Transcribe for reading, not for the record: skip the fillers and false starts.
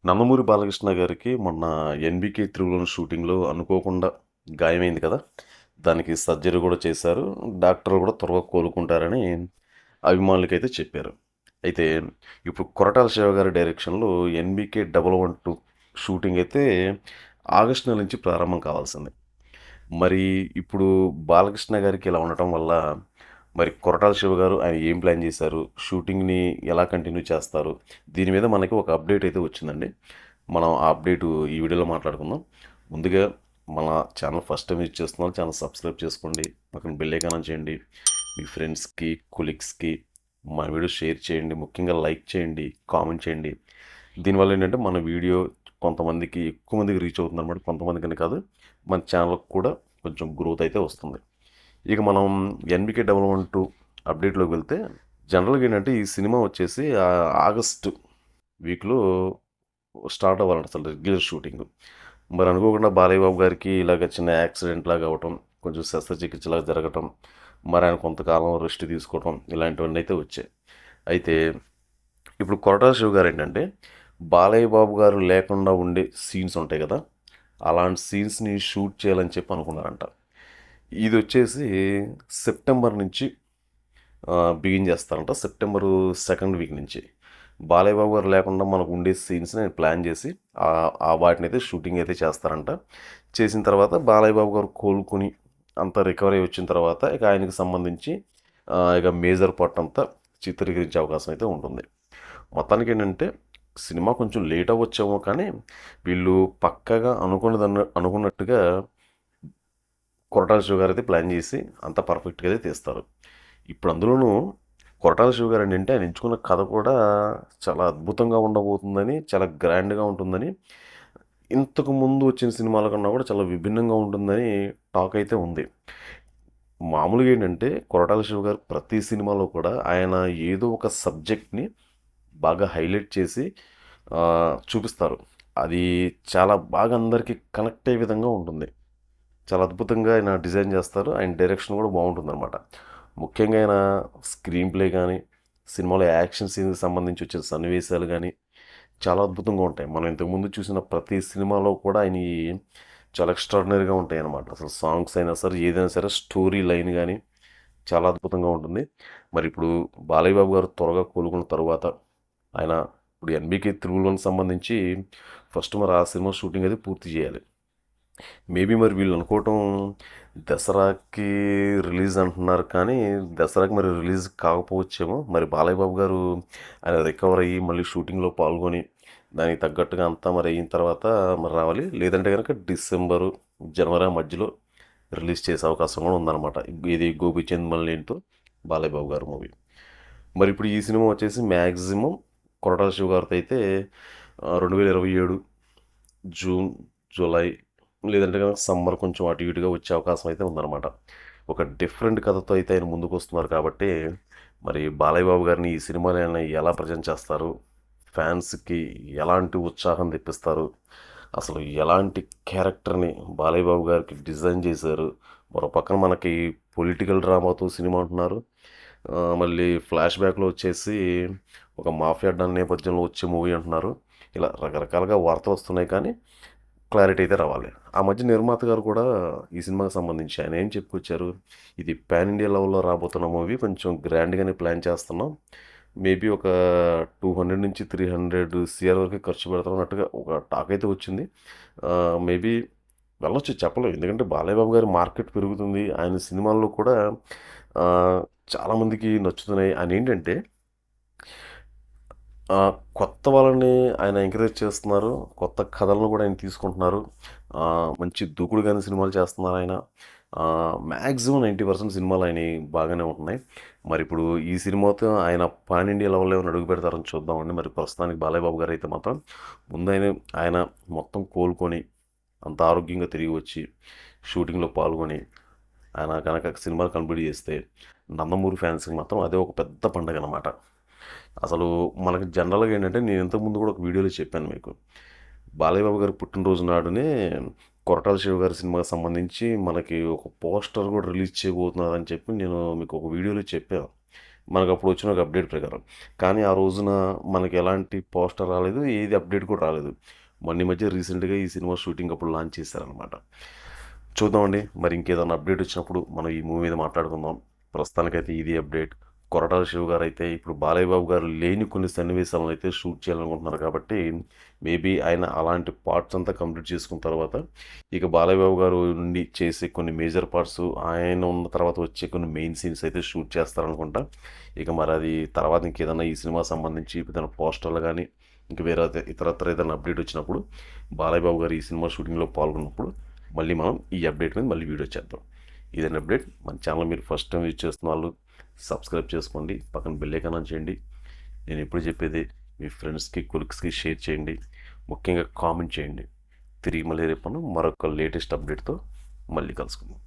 నందమూరి బాలకృష్ణ గారికి మొన్న 'NBK triple' షూటింగ్‌లో అనుకోకుండా గాయమైంది కదా! దానికి సర్జరీ కూడా చేశారు. డాక్టర్లు కూడా త్వరగా కోలుకుంటారని అభిమానులకైతే చెప్పారు. అయితే ఇప్పుడు కొరటాల శివ గారి డైరెక్షన్‌లో 'ఎన్‌బీకే 112' షూటింగ్ అయితే ఆగస్టు నెల నుంచి ప్రారంభం కావాల్సింది. మరి ఇప్పుడు బాలకృష్ణ గారికి ఇలా ఉండటం వల్ల మరి కొరటాల శివ గారు ఆయన ఏం ప్లాన్ చేశారు? షూటింగ్‌ని ఎలా కంటిన్యూ చేస్తారు? దీని మీద మనకి ఒక అప్డేట్ అయితే వచ్చిందండి. మనం ఆ అప్డేటు ఈ వీడియోలో మాట్లాడుకుందాం. ముందుగా మన ఛానల్ ఫస్ట్ టైం యూజ్ చేస్తున్నారు. ఛానల్ సబ్స్క్రైబ్ చేసుకోండి. పక్కన బెల్ ఐకాన్ ఆన్ చేయండి. మీ ఫ్రెండ్స్‌కి, కొలీగ్స్‌కి మన వీడియో షేర్ చేయండి. ముఖ్యంగా లైక్ చేయండి, కామెంట్ చేయండి. దీనివల్ల ఏంటంటే మన వీడియో కొంతమందికి ఎక్కువ మందికి రీచ్ అవుతుందన్నమాట. కొంతమందికని కాదు. మన ఛానల్‌కి కూడా కొంచెం గ్రోత్ అయితే వస్తుంది. ఇక మనం 'ఎన్‌బీకే 112' అప్డేట్‌లోకి వెళ్తే జనరల్‌గా ఏంటంటే ఈ సినిమా వచ్చేసి ఆగస్టు వీక్‌లో స్టార్ట్ అవ్వాలంట అసలు రెగ్యులర్ షూటింగ్. మరి అనుకోకుండా బాలయ్య బాబు గారికి ఇలాగ చిన్న యాక్సిడెంట్ లాగా అవ్వటం, కొంచెం శస్త్రచికిత్సలాగా జరగటం, మరి ఆయన కొంతకాలం రెస్ట్ తీసుకోవటం ఇలాంటివన్నీ అయితే వచ్చాయి. అయితే ఇప్పుడు కొరటాల శివ గారు ఏంటంటే బాలయ్య బాబు గారు లేకుండా ఉండే సీన్స్ ఉంటాయి కదా! అలాంటి సీన్స్‌ని షూట్ చేయాలని చెప్పి అనుకున్నారంట. ఇది వచ్చేసి సెప్టెంబర్ నుంచి బిగిన్ చేస్తారంట. సెప్టెంబరు సెకండ్ వీక్ నుంచి. బాలయ్య బాబు గారు లేకుండా మనకు ఉండే సీన్స్‌ని ఆయన ప్లాన్ చేసి వాటినైతే షూటింగ్ అయితే చేస్తారంట. చేసిన తర్వాత బాలయ్య బాబు గారు కోలుకొని అంతా రికవరీ వచ్చిన తర్వాత ఇక ఆయనకి సంబంధించి ఇక మేజర్ పార్ట్ అంతా చిత్రీకరించే అవకాశం అయితే ఉంటుంది. మొత్తానికి ఏంటంటే సినిమా కొంచెం లేట్ అవ్వచ్చేమో కానీ వీళ్ళు పక్కాగా అనుకున్నట్టుగా కొరటాల శివ గారు అయితే ప్లాన్ చేసి అంత పర్ఫెక్ట్‌గా అయితే తీస్తారు. ఇప్పుడు అందులోనూ కొరటాల శివ గారు ఏంటంటే ఆయన ఎంచుకున్న కథ కూడా చాలా అద్భుతంగా ఉండబోతుందని, చాలా గ్రాండ్‌గా ఉంటుందని, ఇంతకు ముందు వచ్చిన సినిమాల కన్నా కూడా చాలా విభిన్నంగా ఉంటుందని టాక్ అయితే ఉంది. మామూలుగా ఏంటంటే కొరటాల శివ గారు ప్రతి సినిమాలో కూడా ఆయన ఏదో ఒక సబ్జెక్ట్‌ని బాగా హైలైట్ చేసి చూపిస్తారు. అది చాలా బాగా అందరికి కనెక్ట్ అయ్యే విధంగా ఉంటుంది. చాలా అద్భుతంగా ఆయన డిజైన్ చేస్తారు. ఆయన డైరెక్షన్ కూడా బాగుంటుందన్నమాట. ముఖ్యంగా ఆయన స్క్రీన్ ప్లే కానీ, సినిమాలో యాక్షన్ సీన్‌కి సంబంధించి వచ్చే సన్నివేశాలు గానీ, చాలా అద్భుతంగా ఉంటాయి. మనం ఇంతకుముందు చూసిన ప్రతి సినిమాలో కూడా ఆయనయి చాలా ఎక్స్ట్రార్డినరీగా ఉంటాయన్నమాట. అసలు సాంగ్స్ అయినా సరే, ఏదైనా సరే స్టోరీ లైన్ గానీ, చాలా అద్భుతంగా ఉంటుంది. మరి ఇప్పుడు బాలయ్య బాబు గారు త్వరగా కోలుకున్న తరువాత, ఆయన ఇప్పుడు 'ఎన్‌బీకే త్రిబుల్' సంబంధించి ఫస్ట్ మరి ఆ సినిమా షూటింగ్ అది పూర్తి చేయాలి. మేబీ మరి వీళ్ళు అనుకోవటం దసరాకి రిలీజ్ అంటున్నారు కానీ దసరాకి మరి రిలీజ్ కాకపోవచ్చేమో. మరి బాలయ్య బాబు గారు ఆయన రికవర్ అయ్యి మళ్ళీ షూటింగ్లో పాల్గొని దానికి తగ్గట్టుగా అంతా మరి అయిన తర్వాత మరి రావాలి. లేదంటే కనుక డిసెంబరు, జనవరి మధ్యలో రిలీజ్ చేసే అవకాశం కూడా ఉందన్నమాట. ఇది గోపీచంద్ మల్లేనితో బాలయ్య బాబు గారు మూవీ. మరి ఇప్పుడు ఈ సినిమా వచ్చేసి మ్యాక్సిమం కొరటాల శివ గారితో అయితే 2027 జూన్, జూలై లేదంటే కనుక సమ్మర్ కొంచెం అటు ఇటుగా వచ్చే అవకాశం అయితే ఉందన్నమాట. ఒక డిఫరెంట్ కథతో అయితే ఆయన ముందుకు వస్తున్నారు కాబట్టి మరి బాలయ్య బాబు గారిని ఈ సినిమాలో ఆయన ఎలా ప్రజెంట్ చేస్తారు, ఫ్యాన్స్కి ఎలాంటి ఉత్సాహం తెప్పిస్తారు, అసలు ఎలాంటి క్యారెక్టర్ని బాలయ్య బాబు గారికి డిజైన్ చేశారు. మరో పక్కన మనకి పొలిటికల్ డ్రామాతో సినిమా అంటున్నారు. మళ్ళీ ఫ్లాష్ బ్యాక్లో వచ్చేసి ఒక మాఫియా డాన్ నేపథ్యంలో వచ్చే మూవీ అంటున్నారు. ఇలా రకరకాలుగా వార్తలు వస్తున్నాయి కానీ క్లారిటీ అయితే రావాలి. ఆ మధ్య నిర్మాత గారు కూడా ఈ సినిమాకి సంబంధించి ఆయన ఏం చెప్పుకొచ్చారు, ఇది పాన్ ఇండియా లెవెల్‌లో రాబోతున్న మూవీ కొంచెం గ్రాండ్‌గానే ప్లాన్ చేస్తున్నాం. మేబీ ఒక 200-300 సీఆర్ వరకు ఖర్చు పెడతాం అన్నట్టుగా ఒక టాక్ అయితే వచ్చింది. మేబీ వెళ్ళొచ్చు చెప్పలేం. ఎందుకంటే బాలయ్య బాబు గారి మార్కెట్ పెరుగుతుంది. ఆయన సినిమాల్లో కూడా చాలామందికి నచ్చుతున్నాయి. ఆయనేంటంటే కొత్త వాళ్ళని ఆయన ఎంకరేజ్ చేస్తున్నారు. కొత్త కథలను కూడా ఆయన తీసుకుంటున్నారు. మంచి దూకుడుగానే సినిమాలు చేస్తున్నారు ఆయన. మాక్సిమం 90% సినిమాలు ఆయనయి బాగానే ఉంటున్నాయి. మరిప్పుడు ఈ సినిమాతో ఆయన పాన్ ఇండియా లెవెల్‌లో ఏమైనా అడుగు పెడతారని చూద్దామండి. మరి ప్రస్తుతానికి బాలయ్య బాబు గారైతే మాత్రం ముందైన ఆయన మొత్తం కోలుకొని అంత ఆరోగ్యంగా తిరిగి వచ్చి షూటింగ్‌లో పాల్గొని ఆయన గనక సినిమాలు కంప్లీట్ చేస్తే నందమూరి ఫ్యాన్స్‌కి మాత్రం అదే ఒక పెద్ద పండగనమాట. అసలు మనకి జనరల్‌గా ఏంటంటే నేను ఇంతకుముందు కూడా ఒక వీడియోలో చెప్పాను మీకు. బాలయ్య బాబు గారి పుట్టినరోజు నాడునే కొరటాల శివ గారి సినిమాకి సంబంధించి మనకి ఒక పోస్టర్ కూడా రిలీజ్ చేయబోతున్నారని చెప్పి నేను మీకు ఒక వీడియోలో చెప్పాను. మనకు అప్పుడు వచ్చిన ఒక అప్డేట్ ప్రకారం. కానీ ఆ రోజున మనకి ఎలాంటి పోస్టర్ రాలేదు, ఏది అప్డేట్ కూడా రాలేదు. మొన్న ఈ మధ్య రీసెంట్గా ఈ సినిమా షూటింగ్ అప్పుడు లాంచ్ చేశారనమాట. చూద్దామండి, మరి ఇంకేదైనా అప్డేట్ వచ్చినప్పుడు మనం ఈ మూవీ మీద మాట్లాడుకుందాం. ప్రస్తుతానికైతే ఇది అప్డేట్. కొరటాల శివ గారు అయితే ఇప్పుడు బాలయ్య బాబు గారు లేని కొన్ని సన్నివేశాలను అయితే షూట్ చేయాలనుకుంటున్నారు కాబట్టి మేబీ ఆయన అలాంటి పార్ట్స్ అంతా కంప్లీట్ చేసుకున్న తర్వాత ఇక బాలయ్య బాబు గారు నుండి చేసే కొన్ని మేజర్ పార్ట్స్, ఆయన ఉన్న తర్వాత వచ్చే కొన్ని మెయిన్ సీన్స్ అయితే షూట్ చేస్తారనుకుంటా. ఇక మరి అది తర్వాత ఇంకేదైనా ఈ సినిమా సంబంధించి ఏదైనా పోస్టర్లు కానీ ఇంక వేరే ఇతరత్ర ఏదైనా అప్డేట్ వచ్చినప్పుడు బాలయ్య బాబు గారు ఈ సినిమా షూటింగ్లో పాల్గొన్నప్పుడు మళ్ళీ మనం ఈ అప్డేట్ మీద మళ్ళీ వీడియో చేద్దాం. ఇదని అప్డేట్. మన ఛానల్ మీరు ఫస్ట్ టైం యూజ్ చేస్తున్న వాళ్ళు సబ్స్క్రైబ్ చేసుకోండి, పక్కన బెల్ ఐకాన్ ఆన్ చేయండి. నేను ఎప్పుడు చెప్పేది మీ ఫ్రెండ్స్కి కొలిక్స్కి షేర్ చేయండి, ముఖ్యంగా కామెంట్ చేయండి. తిరిగి మళ్ళీ రేపు మనం మరొక లేటెస్ట్ అప్డేట్తో మళ్ళీ కలుసుకుందాం.